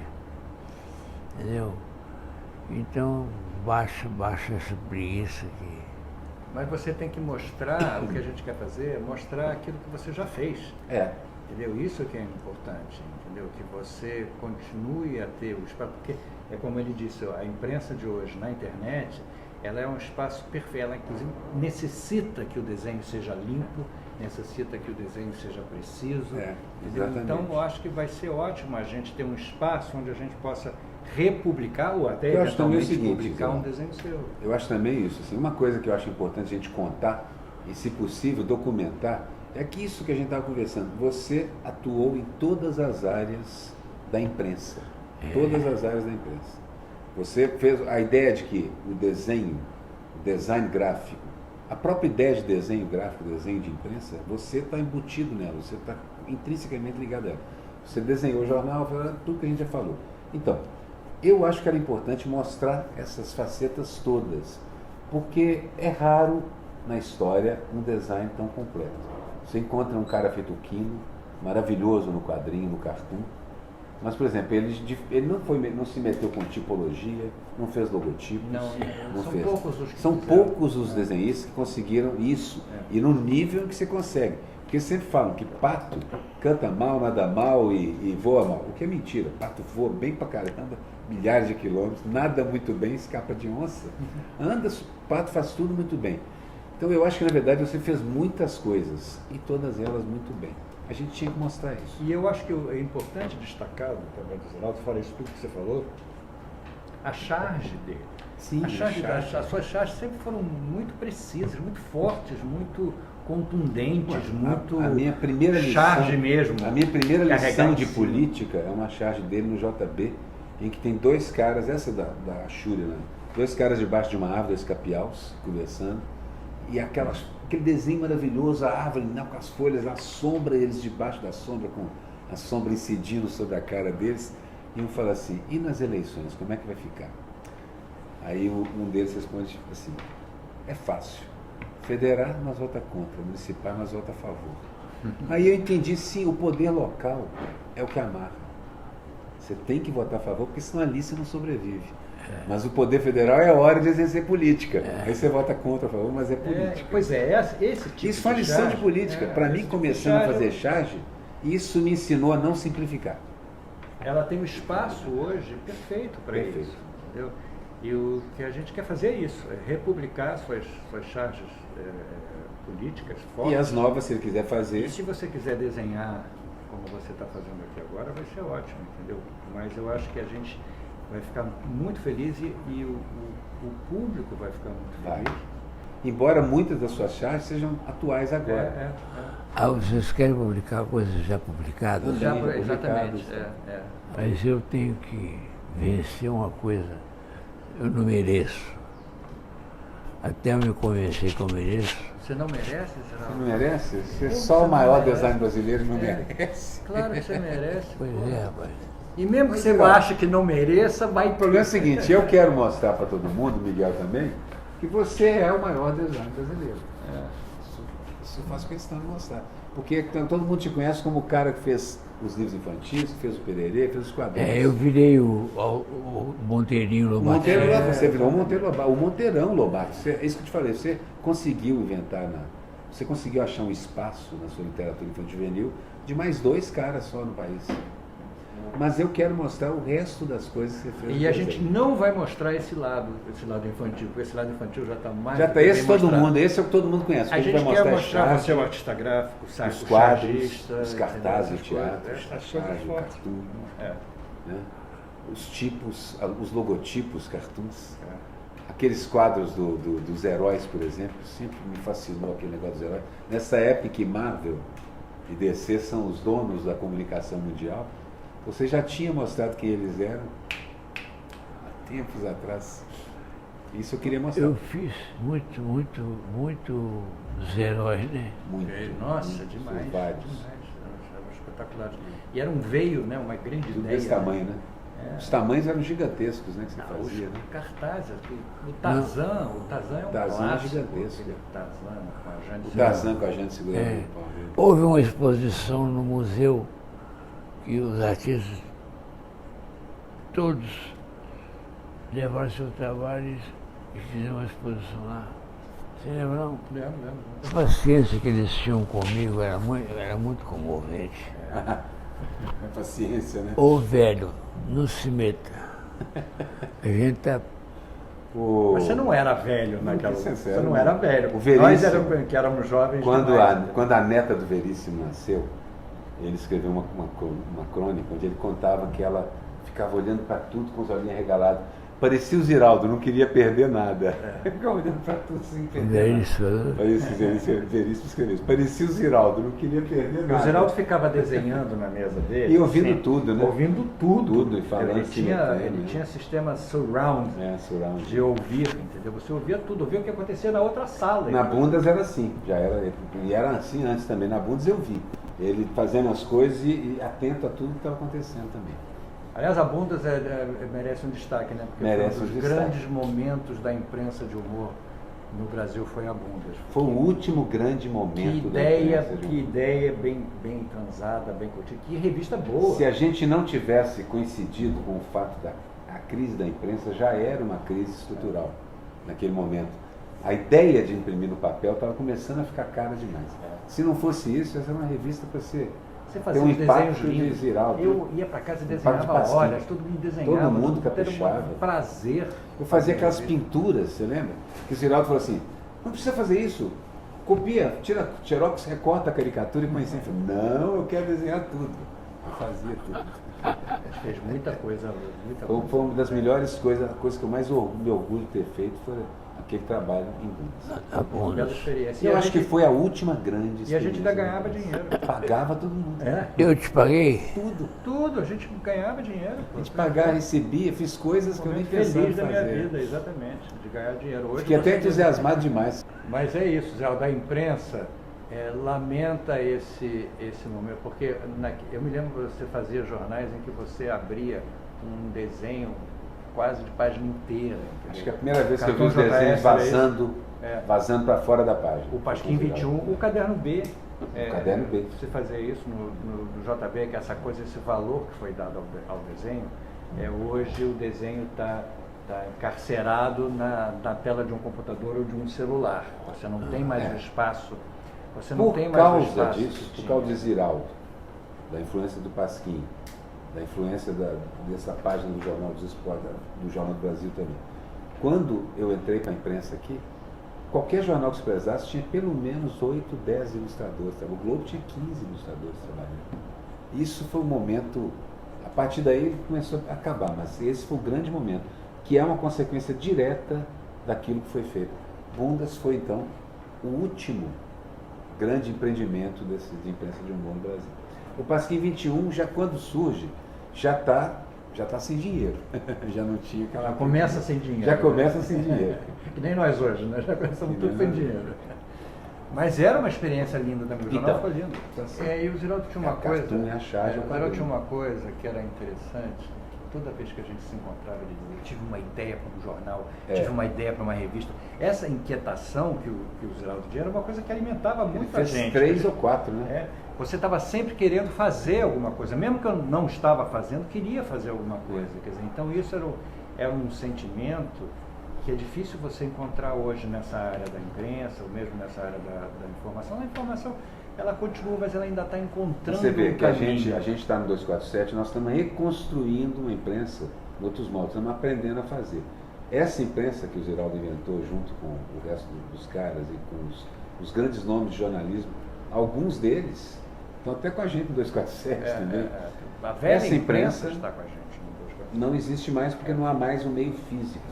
entendeu? Então baixa essa preguiça aqui. Mas você tem que mostrar, o que a gente quer fazer é mostrar aquilo que você já fez. Entendeu? Isso que é importante, entendeu? Que você continue a ter o espaço, porque é como ele disse, a imprensa de hoje na internet, ela é um espaço perfeito, ela inclusive necessita que o desenho seja limpo, necessita que o desenho seja preciso, entendeu? Então eu acho que vai ser ótimo a gente ter um espaço onde a gente possa republicar ou até eventualmente publicar um desenho seu. Eu acho também isso, assim, uma coisa que eu acho importante a gente contar e, se possível, documentar, é que isso que a gente estava conversando, você atuou em todas as áreas da imprensa. Todas as áreas da imprensa. Você fez a ideia de que o design gráfico, a própria ideia de desenho gráfico, desenho de imprensa, você está embutido nela, você está intrinsecamente ligado a ela. Você desenhou o jornal, tudo que a gente já falou. Então, eu acho que era importante mostrar essas facetas todas, porque é raro na história um design tão completo. Você encontra um cara feito Quino, maravilhoso no quadrinho, no cartoon. Mas, por exemplo, ele não se meteu com tipologia, não fez logotipos. Não são fez. poucos os que São fizeram. poucos os desenhistas que conseguiram isso. E no nível em que você consegue. Porque sempre falam que pato canta mal, nada mal e voa mal. O que é mentira. Pato voa bem pra caramba, milhares de quilômetros, nada muito bem, escapa de onça. Anda, pato faz tudo muito bem. Então eu acho que na verdade você fez muitas coisas e todas elas muito bem. A gente tinha que mostrar isso. E eu acho que é importante destacar do trabalho do Zeraldo, fora isso tudo que você falou, a charge dele. Sim, As suas charges sempre foram muito precisas, muito fortes, muito contundentes, muito a minha primeira lição, charge mesmo. A minha primeira lição de em cima. política é uma charge dele no JB, em que tem dois caras, essa da Shuri, né? Dois caras debaixo de uma árvore, dois capiaus, conversando, e aquele desenho maravilhoso, a árvore com as folhas, a sombra, eles debaixo da sombra, com a sombra incidindo sobre a cara deles, e um fala assim, e nas eleições, como é que vai ficar? Aí um deles responde assim, é fácil, federal nós vota contra, municipal nós vota a favor. Aí eu entendi, sim, o poder local é o que amarra. Você tem que votar a favor, porque senão ali você não sobrevive. Mas o poder federal é a hora de exercer política. Aí você vota contra a favor, mas é política. Pois é, esse tipo isso foi uma lição de política. Para mim, começando a fazer charge, isso me ensinou a não simplificar. Ela tem um espaço hoje perfeito para isso. Entendeu? E o que a gente quer fazer é isso, é republicar suas charges políticas fortes. E as novas, se ele quiser fazer. E se você quiser desenhar como você está fazendo aqui agora, vai ser ótimo, entendeu? Mas eu acho que a gente vai ficar muito feliz e o público vai ficar muito feliz. Embora muitas das suas charges sejam atuais agora. Vocês querem publicar coisas já publicadas? Exatamente. Mas eu tenho que vencer uma coisa. Eu não mereço. Até eu me convencer que eu mereço. Você não merece, Zeraldo? Você não merece? Você é só o maior design brasileiro não merece. Claro que você merece. Pois é, rapaz. E mesmo que você ache que não mereça, vai... O problema é o seguinte, eu quero mostrar para todo mundo, Miguel também, que você é o maior design brasileiro. Isso eu faço questão de mostrar. Porque todo mundo te conhece como o cara que fez os livros infantis, que fez o Pererê, fez os quadrinhos. Eu virei o Monteirinho Lobato. Você virou o Monteiro Lobato, o Monteirão Lobato. É isso que eu te falei, você conseguiu inventar, você conseguiu achar um espaço na sua literatura infantil juvenil de mais dois caras só no país. Mas eu quero mostrar o resto das coisas que você fez. E a gente não vai mostrar esse lado infantil, porque esse lado infantil já está mais... Já está esse todo mundo, esse é o que todo mundo conhece. A gente quer mostrar você é o artista gráfico, os quadros, os cartazes de teatro, o cartoon, os tipos, os logotipos, cartoons. Aqueles quadros dos heróis, por exemplo, sempre me fascinou aquele negócio dos heróis. Nessa época em que Marvel e DC são os donos da comunicação mundial, você já tinha mostrado quem eles eram há tempos atrás. Isso eu queria mostrar. Eu fiz muitos heróis, né? Muito. Nossa, demais. Vários. Eram espetaculares. E era um veio, né? Uma grande tudo ideia. Desse tamanho, né? Os tamanhos eram gigantescos, né? Que você fazia, né? Cartazes. O Tarzan é um clássico. Gigantesco. O Tarzan com a gente segurando o pau. Houve uma exposição no museu e os artistas todos levaram seu trabalho e fizeram uma exposição lá. Você lembra, não? Lembro. A paciência que eles tinham comigo era muito comovente. A paciência, né? Ô velho, não se meta. A gente tá... Mas você não era velho naquela... Você não era velho. O Veríssimo, nós que éramos jovens quando a neta do Veríssimo nasceu, ele escreveu uma crônica onde ele contava que ela ficava olhando para tudo com os olhinhos regalados. Parecia o Ziraldo, não queria perder nada. Ficava olhando para tudo sem perder nada. Veríssimo escreveu isso. Parecia o Ziraldo, não queria perder nada. O Ziraldo ficava desenhando na mesa dele. E ouvindo tudo, né? Ouvindo tudo e falando. Ele tinha sistema surround, de ouvir, entendeu? Você ouvia tudo, ouvia o que acontecia na outra sala. Na Bundas era assim, e era assim antes também. Na Bundas eu vi. Ele fazendo as coisas e atento a tudo que estava acontecendo também. Aliás, a Bundas merece um destaque, né? Porque merece foi um dos grandes momentos da imprensa de humor no Brasil foi a Bundas. Foi o último grande momento da imprensa. Que ideia bem transada, bem curtida. Que revista boa. Se a gente não tivesse coincidido com o fato da crise da imprensa, já era uma crise estrutural naquele momento. A ideia de imprimir no papel estava começando a ficar cara demais. Se não fosse isso, essa era uma revista para ser... Você fazia um desenhos de lindos. Ziraldo. Eu ia para casa e desenhava horas, todo mundo desenhava. Todo mundo caprichava. Era um prazer. Eu fazia aquelas pinturas, você lembra? Que o Ziraldo falou assim, não precisa fazer isso. Copia, tira xerox, recorta a caricatura e põe assim. Não, eu quero desenhar tudo. Eu fazia tudo. Fez muita coisa. Foi uma das melhores coisas, a coisa que eu mais me orgulho de ter feito foi aquele trabalho em Bundas. Uma bela experiência. Eu acho que foi a última grande experiência. E a gente ainda ganhava dinheiro. Pagava todo mundo. Eu te paguei? Tudo, a gente ganhava dinheiro. A gente pagava, recebia, fiz coisas que eu nem pensava feliz da minha fazer. vida, exatamente, de ganhar dinheiro. Hoje fiquei até entusiasmado demais. Mas é isso, Zé, da imprensa lamenta esse momento, porque eu me lembro que você fazia jornais em que você abria um desenho quase de página inteira. Entendeu? Acho que é a primeira vez que eu vi os desenhos vazando para fora da página. O Pasquim 21, o Caderno B. O Caderno B. Você fazia isso no JB, que essa coisa, esse valor que foi dado ao desenho, hoje o desenho está encarcerado na tela de um computador ou de um celular. Você não tem mais o espaço. Você não tem mais o espaço. Por causa disso, por causa de Ziraldo, da influência do Pasquim, da influência dessa página do Jornal dos Esportes, do Jornal do Brasil também. Quando eu entrei para a imprensa aqui, qualquer jornal que se precisasse tinha pelo menos 8, 10 ilustradores. Sabe? O Globo tinha 15 ilustradores trabalhando. Isso foi um momento, a partir daí começou a acabar, mas esse foi o grande momento, que é uma consequência direta daquilo que foi feito. Bundas foi então o último grande empreendimento de imprensa de humor no Brasil. O Pasquim 21, já quando surge, já está sem dinheiro. Já não tinha aquela... Começa sem dinheiro. Já começa sem dinheiro. Que nem nós hoje, né? Já começamos tudo sem dinheiro. Mas era uma experiência linda também. O jornal foi lindo. E o Ziraldo tinha uma coisa... O Ziraldo tinha uma coisa que era interessante. Toda vez que a gente se encontrava, ele dizia, tive uma ideia para um jornal, tive uma ideia para uma revista. Essa inquietação que o Ziraldo tinha era uma coisa que alimentava muito a gente. 3 ou 4, né? Você estava sempre querendo fazer alguma coisa, mesmo que eu não estava fazendo, queria fazer alguma coisa. Quer dizer, então isso era um sentimento que é difícil você encontrar hoje nessa área da imprensa, ou mesmo nessa área da informação. A informação, ela continua, mas ela ainda está encontrando Você vê um que a caminho. gente está no 247, nós estamos reconstruindo uma imprensa de outros modos, estamos aprendendo a fazer. Essa imprensa que o Ziraldo inventou junto com o resto dos caras e com os grandes nomes de jornalismo, alguns deles estão até com a gente no 247 também. A velha Essa imprensa está com a gente no 247. não existe mais porque não há mais um meio físico.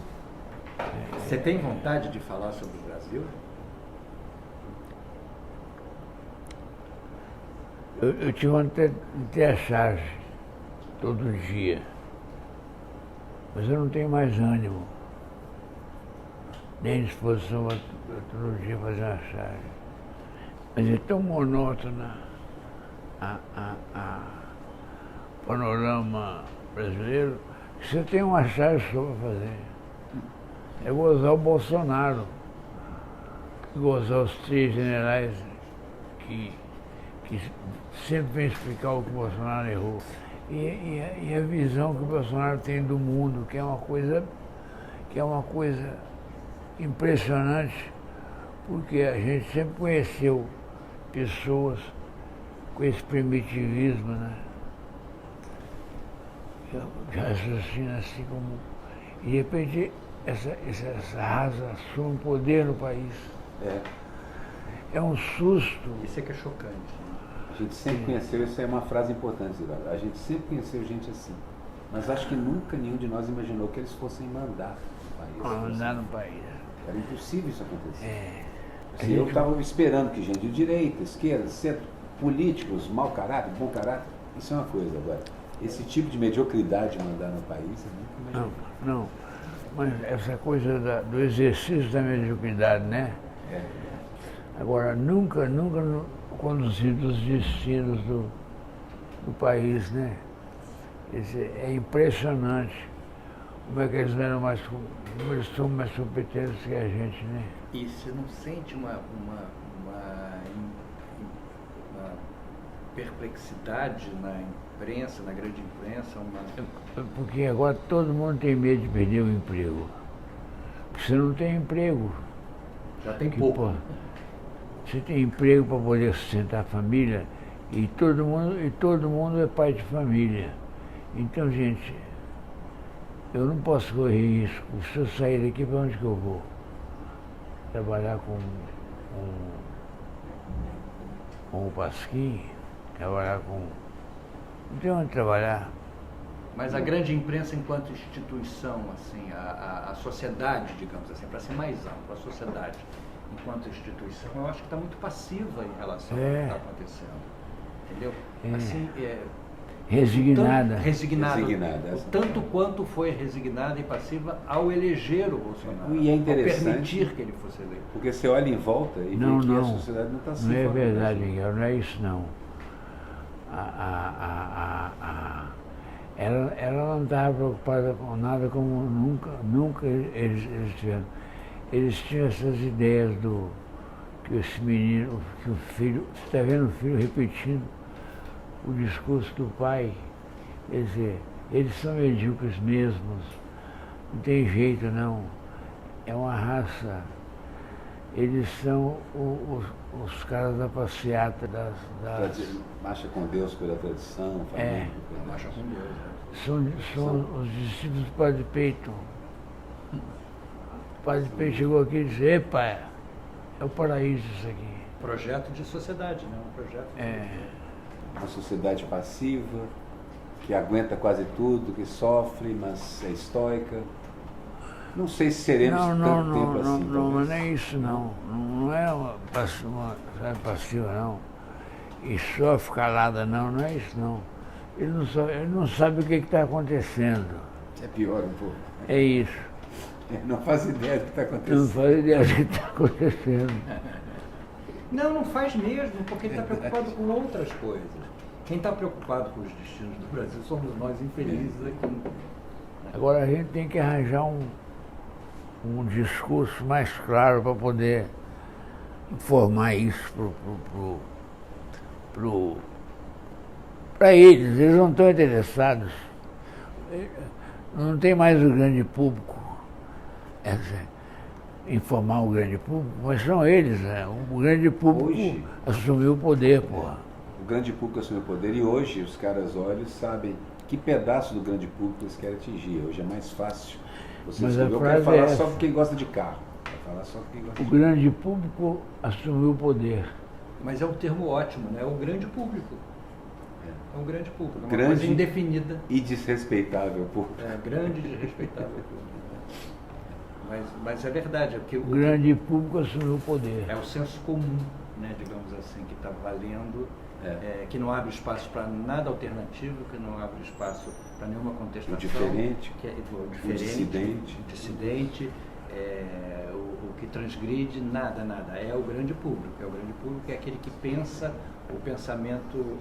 Você tem vontade de falar sobre o Brasil? Eu tive vontade de ter a charge todo dia, mas eu não tenho mais ânimo, nem disposição a todo dia fazer uma charge. Mas é tão monótona a panorama brasileiro que você tem uma charge só para fazer. É gozar o Bolsonaro, gozar os 3 generais que sempre vem explicar o que o Bolsonaro errou. E a visão que o Bolsonaro tem do mundo, que é uma coisa impressionante, porque a gente sempre conheceu pessoas com esse primitivismo, né? Que raciocina assim como... E de repente essa raça assume poder no país. É um susto. Isso é que é chocante. A gente sempre conheceu, isso é uma frase importante, Ziraldo. A gente sempre conheceu gente assim. Mas acho que nunca nenhum de nós imaginou que eles fossem mandar no país. Mandar no país. Era impossível isso acontecer. Assim, eu estava esperando que gente de direita, esquerda, centro, políticos, mau caráter, bom caráter, isso é uma coisa. Agora, esse tipo de mediocridade de mandar no país, eu nunca imaginei. Não. Mas essa coisa do exercício da mediocridade, né? Agora, nunca conduzido os destinos do país, né? É impressionante como é que eles eram mais, como eles são mais competentes que a gente, né? E você não sente uma perplexidade na imprensa, na grande imprensa? Porque agora todo mundo tem medo de perder o emprego. Porque você não tem emprego. Já tem pouco. Pô, você tem emprego para poder sustentar a família e todo mundo é pai de família. Então, gente, eu não posso correr risco. Se eu sair daqui, para onde que eu vou? Trabalhar com o Pasquim, trabalhar com... Não tem onde trabalhar. Mas a grande imprensa enquanto instituição, assim, a sociedade, digamos assim, para ser mais amplo, a sociedade enquanto instituição, eu acho que está muito passiva em relação ao que está acontecendo. Entendeu? Assim, resignada. Resignada. Tanto quanto foi resignada e passiva ao eleger o Bolsonaro. E é interessante. Ao permitir que ele fosse eleito. Porque você olha em volta e vê que a sociedade não está assim. Não é verdade, Miguel, não é isso não. Ela não estava preocupada com nada como nunca eles tiveram. Eles tinham essas ideias que esse menino, que o filho, você está vendo o filho repetindo o discurso do pai. Quer dizer, eles são medíocres mesmos, não tem jeito não. É uma raça. Eles são os caras da passeata das... Marcha com Deus pela tradição, família, marcha com Deus. São os discípulos do Padre Peito. O Padre Peito chegou aqui e disse, epa, é o paraíso isso aqui. Projeto de sociedade, né? Um projeto uma sociedade passiva, que aguenta quase tudo, que sofre, mas é estoica. Não sei se seremos tanto tempo assim. Não, mas não é isso não. Não é uma passiva não. E sofre calada não é isso não. Ele não sabe o que está acontecendo. É pior um pouco. É isso. Ele não faz ideia do que está acontecendo. Não faz ideia do que está acontecendo. Não faz mesmo, porque ele está preocupado com outras coisas. Quem está preocupado com os destinos do Brasil somos nós infelizes aqui. Agora a gente tem que arranjar um discurso mais claro para poder informar isso para eles. Eles não estão interessados. Não tem mais o grande público. Informar o grande público, mas são eles, né? O grande público hoje assumiu o poder, porra. O grande público assumiu o poder e hoje os caras olham e sabem que pedaço do grande público eles querem atingir. Hoje é mais fácil. Você escolheu, quer falar só com quem gosta de carro. Quer falar só com quem gosta de carro. O grande público assumiu o poder. Mas é um termo ótimo, né? O grande público. É um grande público, uma grande coisa indefinida. E desrespeitável público. Grande e desrespeitável público. Mas é verdade. O grande público assumiu o poder. É o senso comum, né, digamos assim, que está valendo, que não abre espaço para nada alternativo, que não abre espaço para nenhuma contestação. O diferente, o dissidente, o que transgride, nada. É o grande público. É o grande público, é aquele que pensa o pensamento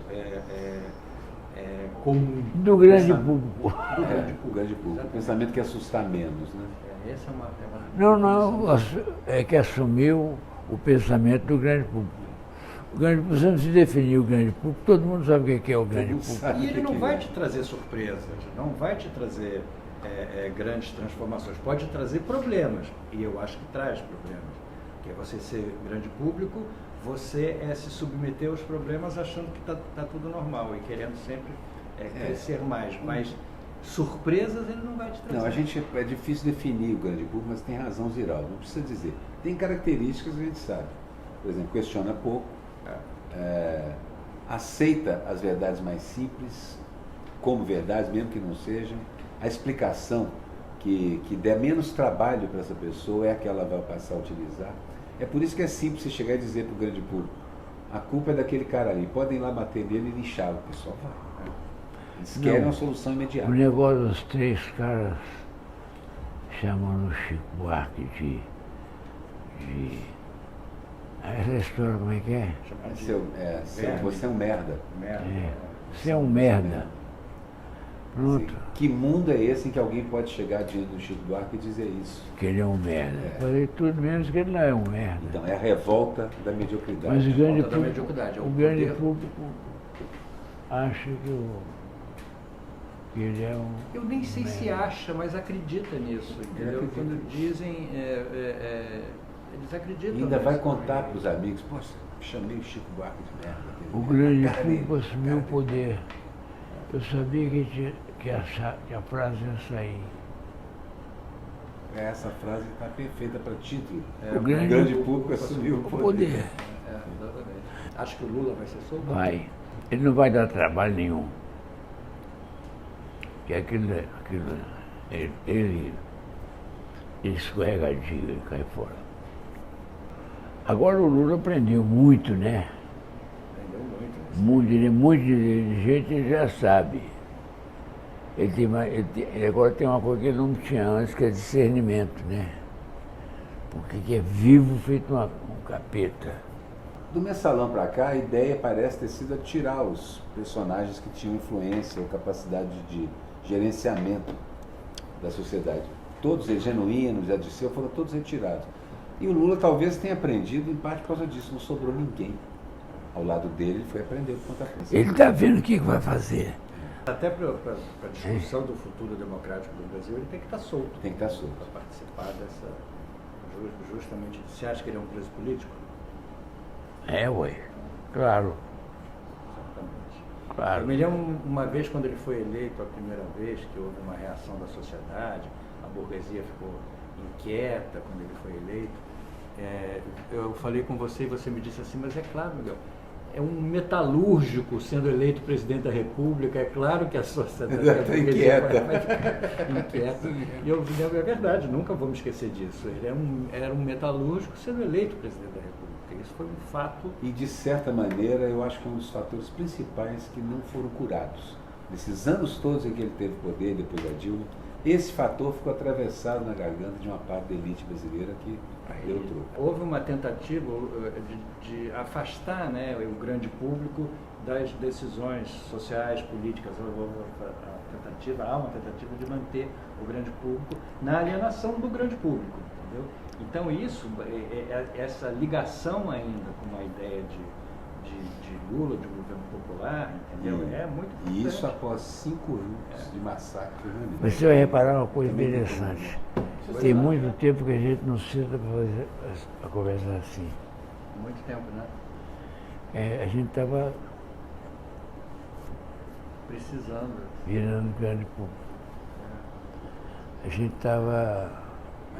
comum. Do grande público. O grande público. O pensamento que assustar menos, né? Essa é uma... Não, é que assumiu o pensamento do grande público. O grande público, você não se definiu o grande público, todo mundo sabe o que é o grande público. E ele não vai te trazer surpresas, não vai te trazer grandes transformações, pode trazer problemas, e eu acho que traz problemas. Que é você ser grande público, você se submeter aos problemas achando que está tudo normal e querendo sempre crescer mais, mas surpresas ele não vai te trazer. Não, é difícil definir o grande público, mas tem razão, Ziraldo, não precisa dizer. Tem características que a gente sabe. Por exemplo, questiona pouco, aceita as verdades mais simples como verdades, mesmo que não sejam. A explicação que der menos trabalho para essa pessoa é a que ela vai passar a utilizar. É por isso que é simples você chegar e dizer para o grande público, a culpa é daquele cara ali, podem ir lá bater nele e lixar, o pessoal vai. Eles querem uma solução imediata. O negócio dos três caras chamando o Chico Buarque de... Essa história como é que é? Você é um merda. Você é um merda. Pronto. Assim, que mundo é esse em que alguém pode chegar diante do Chico Buarque e dizer isso? Que ele é um merda. Falei tudo menos que ele não é um merda. Então, é a revolta da mediocridade. Mas o grande Revolta da público, mediocridade, é o o grande poder. público acha que ele é um... Eu nem sei se merda. acha, mas acredita nisso, entendeu? acredita. Quando dizem, eles acreditam. E ainda vai nisso contar também. para os amigos, poxa, chamei o Chico Buarque de merda. O grande Cara dele, público assumiu o cara poder. Eu sabia que a frase ia sair. dele. Essa frase está perfeita para título. O O grande grande público assumiu o O poder. poder. Exatamente. Acho que o Lula vai ser solto? Vai. Ele não vai dar trabalho nenhum. Que ele escorregadio e cai fora. Agora o Lula aprendeu muito, né? Entendeu muito. Muito inteligente, ele já sabe. Ele agora tem uma coisa que ele não tinha antes, que é discernimento, né? Porque que é vivo feito um capeta. Do Mensalão para cá, a ideia parece ter sido tirar os personagens que tinham influência ou capacidade de gerenciamento da sociedade. Todos eles, genuínos, já disse, foram todos retirados. E o Lula talvez tenha aprendido, em parte por causa disso, não sobrou ninguém ao lado dele, ele foi aprender por conta própria. Ele está vendo o que vai fazer. Até para a discussão do futuro democrático do Brasil, ele tem que estar solto. Tem que estar solto. Para participar dessa. Justamente. Você acha que ele é um preso político? É, ué. Claro, Exatamente. Eu claro. me lembro uma vez quando ele foi eleito a primeira vez, que houve uma reação da sociedade, a burguesia ficou inquieta quando ele foi eleito. Eu falei com você e você me disse assim, mas é claro, Miguel, é um metalúrgico sendo eleito presidente da República, é claro que a sociedade Está inquieta. vai ficar inquieta. E eu me lembro, é verdade, nunca vou me esquecer disso. Ele era um metalúrgico sendo eleito presidente da República. Isso foi um fato. E, de certa maneira, eu acho que é um dos fatores principais que não foram curados. Nesses anos todos em que ele teve poder, depois da Dilma, esse fator ficou atravessado na garganta de uma parte da elite brasileira que deu troco. Houve uma tentativa de afastar, né, o grande público das decisões sociais, políticas. Há uma tentativa de manter o grande público na alienação do grande público, entendeu? Então isso, essa ligação ainda com a ideia de Lula, de governo popular, entendeu? É muito importante. E isso após 5 anos de massacre. Você vai reparar uma coisa interessante. Tem muito tempo que a gente não senta para conversar assim. Muito tempo, né? A gente estava Precisando. virando grande público. A gente estava...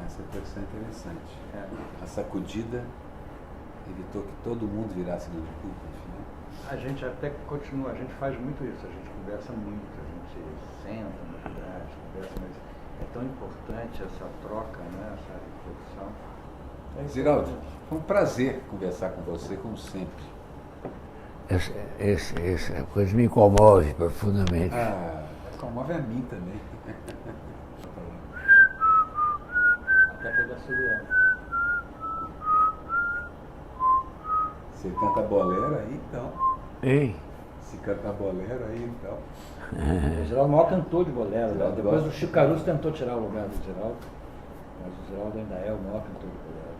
Essa reflexão é interessante. É. A sacudida evitou que todo mundo virasse grande público, no final. A gente até continua, a gente faz muito isso, a gente conversa muito, a gente senta na verdade, conversa, mas é tão importante essa troca, né, essa reflexão. Ziraldo, foi um prazer conversar com você, como sempre. Essa coisa me comove profundamente. Comove a mim também. Até pegar Suriano. Você canta bolero aí, então. Ei? Se canta bolero aí, então. O Geraldo é o maior cantor de bolero, né? Geraldo Depois gosta. o Chico Caruso tentou tirar o lugar do Geraldo, mas o Geraldo ainda é o maior cantor de bolero.